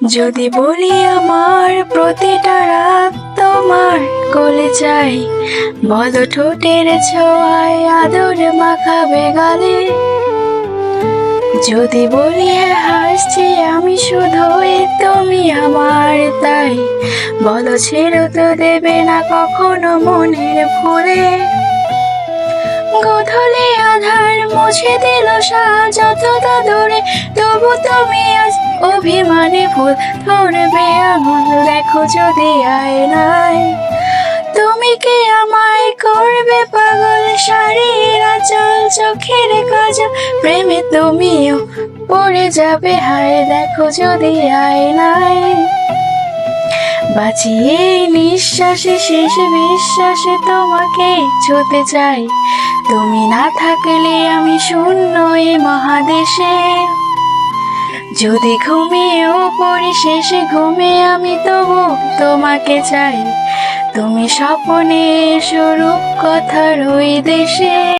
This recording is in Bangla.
যদি বলি আমার প্রতিটা রাত তোমার কোলে চাই, বলো ঠোঁটের ছোঁয়ায় আদর মাখাবে গালে। যদি বলি হ্যাঁ হাসছি আমি শুধুই তুমি আমার তাই, বলো ছেড়ে তো দেবে না কখনো মনের ভুলে। গোধূলি আধার মুছে দিল সাজ যতটা দূরে, তবু তুমি আজ অভিমানে ফুল ধরবে আঙুল। দেখো যদি আয়নায় তুমি কি আমায় করবে পাগল, শাড়ির আঁচল চোখের কাজল প্রেমে তুমিও পড়ে যাবে হায়। দেখো যদি আয়নায় বাঁচিয়ে নিঃশ্বাসে শেষ বিশ্বাসে তোমাকে ছুতে চাই, তুমি না থাকলে আমি শূন্য এই মহাদেশে। যদি ঘুমিয়েও পড়ি শেষে ঘুমে আমি তবু তোমাকে চাই, তুমি স্বপ্নে স্বরূপ কথার ওই দেশে।